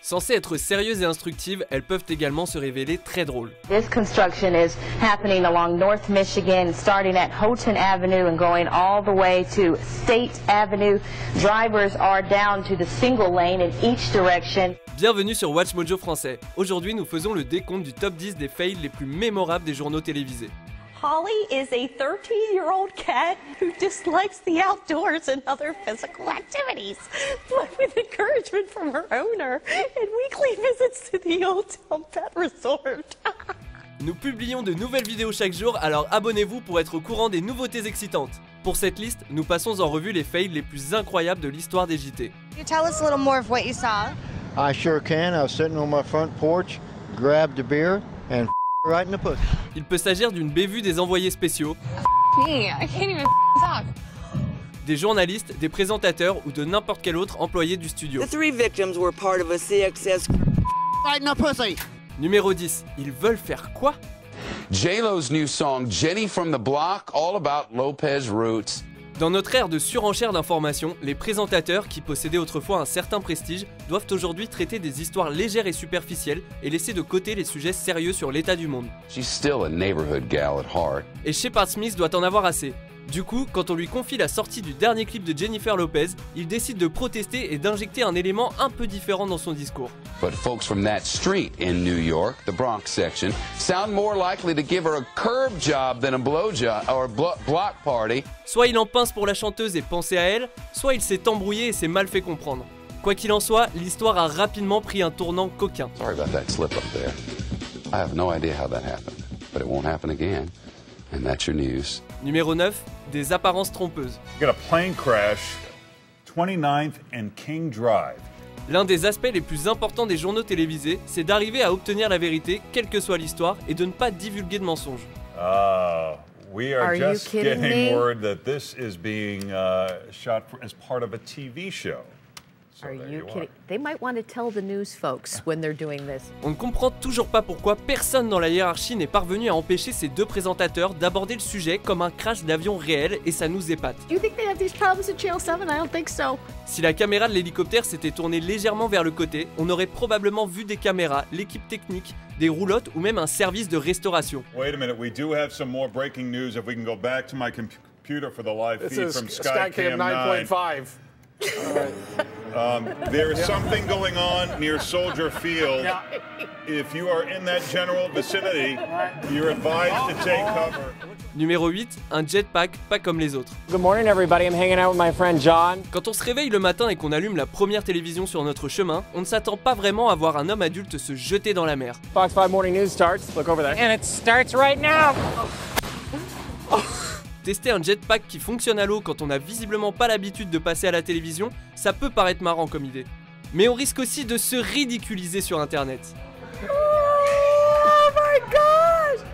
Censées être sérieuses et instructives, elles peuvent également se révéler très drôles. This construction is happening along North Michigan, starting at Houghton Avenue and going all the way to State Avenue. Drivers are down to the single lane in each direction. Bienvenue sur Watch Mojo français. Aujourd'hui, nous faisons le décompte du top 10 des fails les plus mémorables des journaux télévisés. Holly is a 13-year-old cat who dislikes the outdoors and other physical activities, but with encouragement from her owner and weekly visits to the Old Town Pet Resort. Nous publions de nouvelles vidéos chaque jour, alors abonnez-vous pour être au courant des nouveautés excitantes. Pour cette liste, nous passons en revue les fails les plus incroyables de l'histoire des JT. Can you tell us a little more of what you saw? I sure can. I was sitting on my front porch, grabbed a beer, and right in the pussy. Il peut s'agir d'une bévue des envoyés spéciaux, des journalistes, des présentateurs ou de n'importe quel autre employé du studio. The 3 victims were part of a CXS. Right in the pussy. Numéro 10. Ils veulent faire quoi? J-Lo's new song, Jenny from the Block, all about Lopez roots. Dans notre ère de surenchère d'informations, les présentateurs, qui possédaient autrefois un certain prestige, doivent aujourd'hui traiter des histoires légères et superficielles et laisser de côté les sujets sérieux sur l'état du monde. She's still a neighborhood gal at heart. Et Shepard Smith doit en avoir assez. Du coup, quand on lui confie la sortie du dernier clip de Jennifer Lopez, il décide de protester et d'injecter un élément un peu différent dans son discours. But folks from that street in New York, the Bronx section, sound more likely to give her a curb job than a blow job or a block party. Soit il en pince pour la chanteuse et penser à elle, soit il s'est embrouillé et s'est mal fait comprendre. Quoi qu'il en soit, l'histoire a rapidement pris un tournant coquin. Sorry about that slip up there. I have no idea how that happened, but it won't happen again. And that's your news. Numéro 9, des apparences trompeuses. You got a plane crash, 29th and King Drive. L'un des aspects les plus importants des journaux télévisés, c'est d'arriver à obtenir la vérité, quelle que soit l'histoire, et de ne pas divulguer de mensonges. We are just getting word that this is being shot as part of a TV show. Are you kidding? They might want to tell the news folks when they're doing this. On ne comprend toujours pas pourquoi personne dans la hiérarchie n'est parvenu à empêcher ces deux présentateurs d'aborder le sujet comme un crash d'avion réel et ça nous épate. Do you think they have these problems at Channel 7? I don't think so. Si la caméra de l'hélicoptère s'était tournée légèrement vers le côté, on aurait probablement vu des caméras, l'équipe technique, des roulottes ou même un service de restauration. Wait a minute, we do have some more breaking news if we can go back to my computer for the live feed from Skycam 9.5. There is something going on near Soldier Field. If you are in that general vicinity, you're advised to take cover. Numéro 8, un jetpack pas comme les autres. Good morning everybody, I'm hanging out with my friend John. Quand on se réveille le matin et qu'on allume la première télévision sur notre chemin, on ne s'attend pas vraiment à voir un homme adulte se jeter dans la mer. Fox 5 Morning News starts, look over there. And it starts right now. Tester un jetpack qui fonctionne à l'eau quand on n'a visiblement pas l'habitude de passer à la télévision, ça peut paraître marrant comme idée. Mais on risque aussi de se ridiculiser sur internet. Oh my gosh!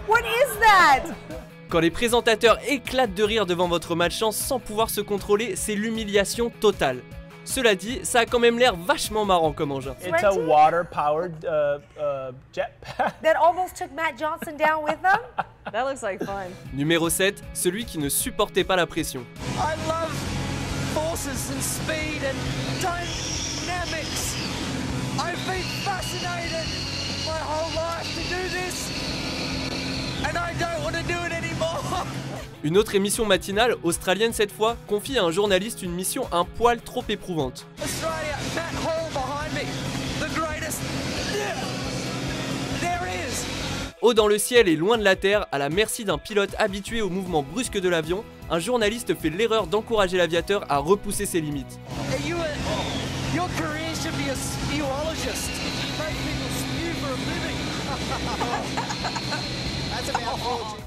What is that? Quand les présentateurs éclatent de rire devant votre malchance sans pouvoir se contrôler, c'est l'humiliation totale. Cela dit, ça a quand même l'air vachement marrant comme engin. It's a water-powered jetpack. That almost took Matt Johnson down with them? That looks like fun. Numéro 7, celui qui ne supportait pas la pression. I love forces and speed and dynamics. I've been fascinated my whole life to do this, and I don't want to do it anymore. Une autre émission matinale, australienne cette fois, confie à un journaliste une mission un poil trop éprouvante. Australia, Matt Hall behind me, the greatest there is. Haut dans le ciel et loin de la terre, à la merci d'un pilote habitué au mouvement brusque de l'avion, un journaliste fait l'erreur d'encourager l'aviateur à repousser ses limites. Your career should be a spewologist. Make people spew for a living.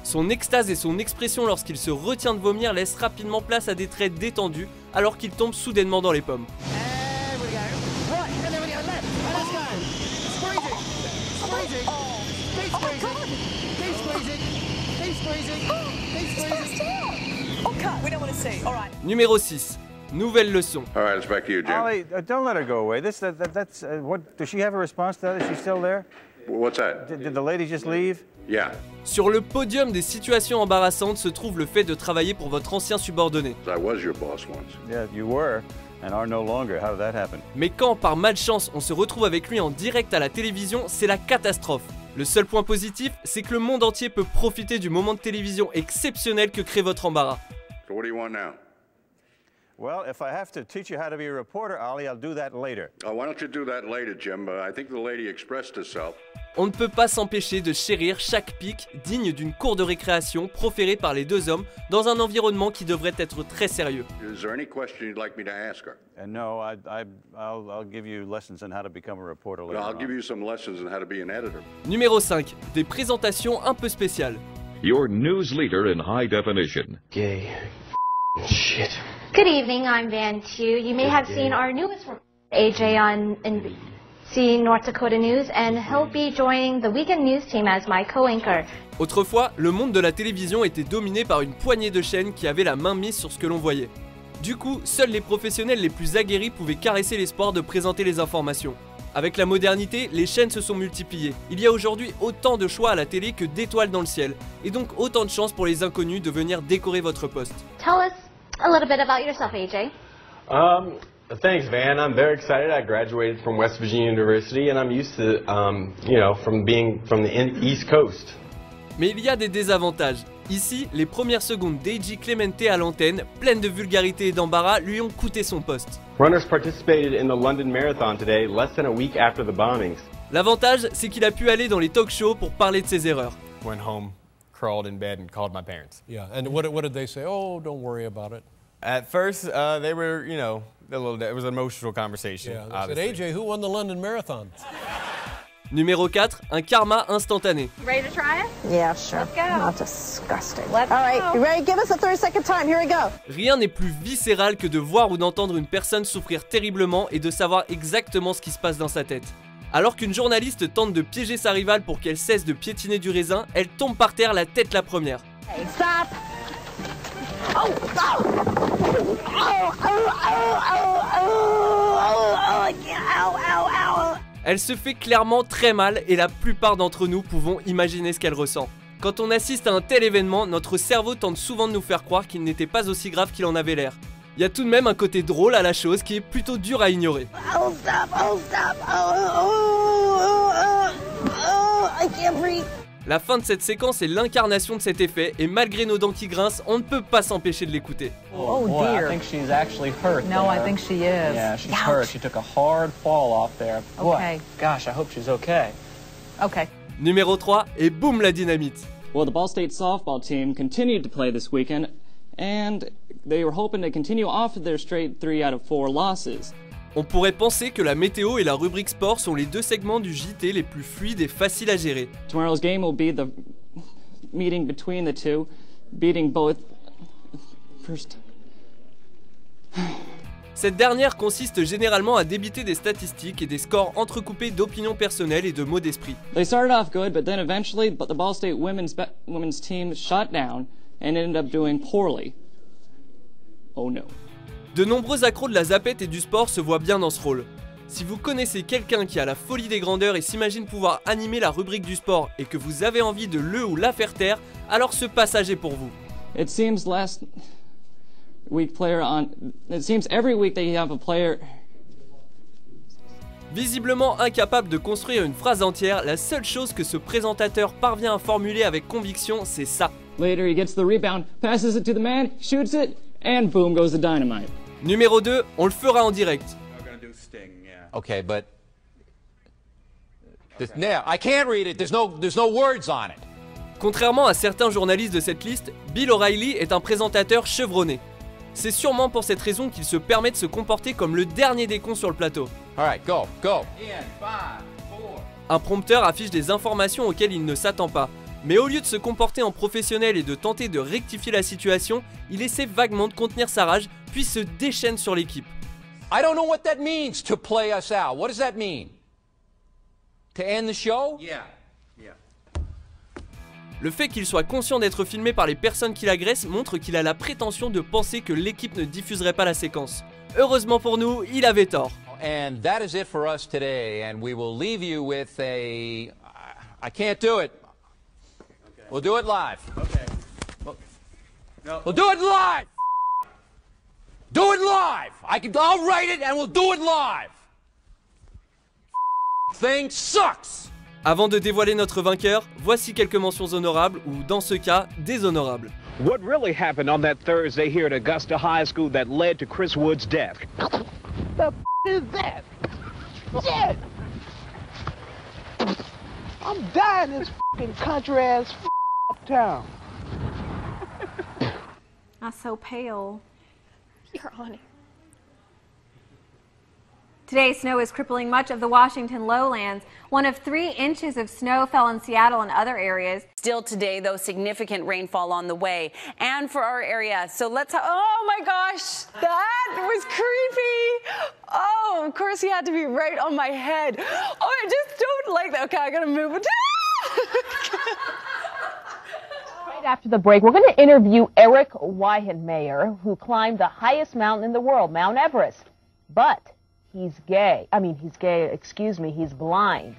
Son extase et son expression lorsqu'il se retient de vomir laissent rapidement place à des traits détendus alors qu'il tombe soudainement dans les pommes. Numéro 6. Nouvelle leçon. All right, it's back to you, Jim. Ollie, don't let her go away. That's what. Does she have a response to that? Is she still there? What's that? Did the lady just leave? Yeah. Sur le podium des situations embarrassantes se trouve le fait de travailler pour votre ancien subordonné. I was your boss once. Yeah, you were. And are no longer. How did that happen? Mais quand, par malchance, on se retrouve avec lui en direct à la télévision, c'est la catastrophe. Le seul point positif, c'est que le monde entier peut profiter du moment de télévision exceptionnel que crée votre embarras. So what do you want now? Well, if I have to teach you how to be a reporter, Ollie, I'll do that later. Oh, why don't you do that later, Jim? I think the lady expressed herself. On ne peut pas s'empêcher de chérir chaque pic digne d'une cour de récréation proférée par les deux hommes dans un environnement qui devrait être très sérieux. Is there any question you'd like me to ask her? No, I'll give you lessons on how to become a reporter later. I'll give you some lessons on how to be an editor. Numéro 5. Des présentations un peu spéciales. Your news leader in high definition. Gay. Shit. Good evening, I'm Van Tew. You may have seen our newest reporter, AJ, on NBC North Dakota News, and he'll be joining the weekend news team as my co-anchor. Autrefois, le monde de la télévision était dominé par une poignée de chaînes qui avaient la main mise sur ce que l'on voyait. Du coup, seuls les professionnels les plus aguerris pouvaient caresser l'espoir de présenter les informations. Avec la modernité, les chaînes se sont multipliées. Il y a aujourd'hui autant de choix à la télé que d'étoiles dans le ciel, et donc autant de chances pour les inconnus de venir décorer votre poste. Tell us a little bit about yourself, AJ. Thanks, Van. I'm very excited. I graduated from West Virginia University, and I'm used to, from being from the East Coast. Mais il y a des désavantages. Ici, les premières secondes d'AJ Clemente à l'antenne, pleines de vulgarité et d'embarras, lui ont coûté son poste. Runners participated in the London Marathon today, less than a week after the bombings. L'avantage, c'est qu'il a pu aller dans les talk-shows pour parler de ses erreurs. Went home, crawled in bed, and called my parents. Yeah, and what did they say? Oh, don't worry about it. At first, they were, it was an emotional conversation. Yeah, they said, AJ, who won the London Marathon? Numéro 4, un karma instantané. Ready to try it? Yeah, sure. Let's go. Not disgusting. Let's All right, go. you ready? Give us a 30-second time. Here we go. Rien n'est plus viscéral que de voir ou d'entendre une personne souffrir terriblement et de savoir exactement ce qui se passe dans sa tête. Alors qu'une journaliste tente de piéger sa rivale pour qu'elle cesse de piétiner du raisin, elle tombe par terre la tête la première. Hey, stop. Oh, oh. Oh, oh, oh, oh, oh, Elle se fait clairement très mal et la plupart d'entre nous pouvons imaginer ce qu'elle ressent. Quand on assiste à un tel événement, notre cerveau tente souvent de nous faire croire qu'il n'était pas aussi grave qu'il en avait l'air. Il y a tout de même un côté drôle à la chose qui est plutôt dur à ignorer. oh, stop, oh, stop, oh, oh, oh, oh, oh, I can't breathe. La fin de cette séquence est l'incarnation de cet effet et malgré nos dents qui grincent, on ne peut pas s'empêcher de l'écouter. Oh boy, I think she's actually hurt. No, there. I think she is. Yeah, she's Ouch. hurt. She took a hard fall off there. Boy, Okay. gosh, I hope she's okay. Okay. Numéro 3, et boum la dynamite. Well, the Ball State softball team continued to play this weekend, and they were hoping to continue off of their straight 3 out of 4 losses. On pourrait penser que la météo et la rubrique sport sont les deux segments du JT les plus fluides et faciles à gérer. Tomorrow's game will be the meeting between the two, beating both first. Cette dernière consiste généralement à débiter des statistiques et des scores entrecoupés d'opinions personnelles et de mots d'esprit. They started off good, but then eventually the Ball State women's team shut down and ended up doing poorly. Oh no. De nombreux accros de la zapette et du sport se voient bien dans ce rôle. Si vous connaissez quelqu'un qui a la folie des grandeurs et s'imagine pouvoir animer la rubrique du sport et que vous avez envie de le ou la faire taire, alors ce passage est pour vous. It seems every week they have a player. Visiblement incapable de construire une phrase entière, la seule chose que ce présentateur parvient à formuler avec conviction, c'est ça. Later he gets the rebound, passes it to the man, shoots it, and boom goes the dynamite. Numéro 2, on le fera en direct. Okay, but I can't read it. There's no words on it. Contrairement à certains journalistes de cette liste, Bill O'Reilly est un présentateur chevronné. C'est sûrement pour cette raison qu'il se permet de se comporter comme le dernier des cons sur le plateau. All right, go. Un prompteur affiche des informations auxquelles il ne s'attend pas. Mais au lieu de se comporter en professionnel et de tenter de rectifier la situation, il essaie vaguement de contenir sa rage, puis se déchaîne sur l'équipe. I don't know what that means to play us out. What does that mean? To end the show? Yeah. Le fait qu'il soit conscient d'être filmé par les personnes qui l'agressent montre qu'il a la prétention de penser que l'équipe ne diffuserait pas la séquence. Heureusement pour nous, il avait tort. And that is it for us today, and we will leave you with I can't do it. We'll do it live. Okay. We'll do it live! Do it live! I'll write it and we'll do it live! Thing sucks! Avant de dévoiler notre vainqueur, voici quelques mentions honorables ou, dans ce cas, déshonorables. What really happened on that Thursday here at Augusta High School that led to Chris Wood's death? The is that? Shit! I'm dying in this country-ass town. I'm so pale. Your Honor. Today's snow is crippling much of the Washington lowlands. 1 of 3 inches of snow fell in Seattle and other areas. Still today, though, significant rainfall on the way. And for our area, so let's, oh my gosh, that was creepy. Oh, of course he had to be right on my head. Oh, I just don't like that. Okay, I gotta move it. Right after the break, we're going to interview Eric Weihenmayer, who climbed the highest mountain in the world, Mount Everest. But he's blind.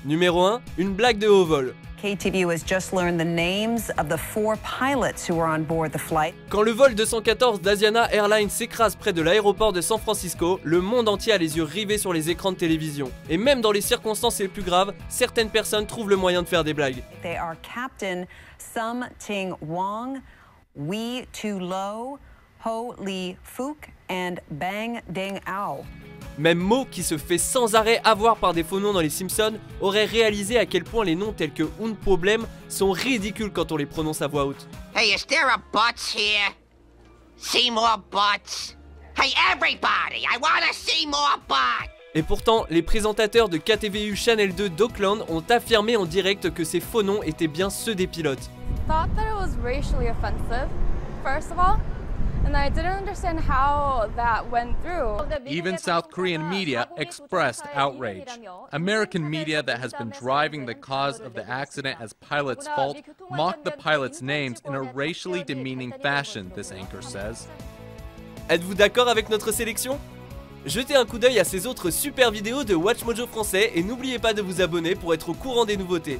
Numéro 1, une blague de haut vol. KTVU has just learned the names of the 4 pilots who were on board the flight. Quand le vol 214 d'Asiana Airlines s'écrase près de l'aéroport de San Francisco, le monde entier a les yeux rivés sur les écrans de télévision. Et même dans les circonstances les plus graves, certaines personnes trouvent le moyen de faire des blagues. They are Captain Sum Ting Wong, Wee Tu Lo, Ho Lee Fook and Bang Ding Ao. Même Mo, qui se fait sans arrêt avoir par des faux noms dans les Simpsons, aurait réalisé à quel point les noms tels que Un Problème sont ridicules quand on les prononce à voix haute. Hey, is there a Butts here? See more Butts? Hey, everybody, I wanna see more Butts! Et pourtant, les présentateurs de KTVU Channel 2 d'Auckland ont affirmé en direct que ces faux noms étaient bien ceux des pilotes. Thought that it was racially offensive, first of all. And I didn't understand how that went through. Even South Korean media expressed outrage. American media that has been driving the cause of the accident as pilots' fault mocked the pilots' names in a racially demeaning fashion, this anchor says. Êtes-vous d'accord avec notre sélection? Jetez un coup d'œil à ces autres super vidéos de WatchMojo français et n'oubliez pas de vous abonner pour être au courant des nouveautés.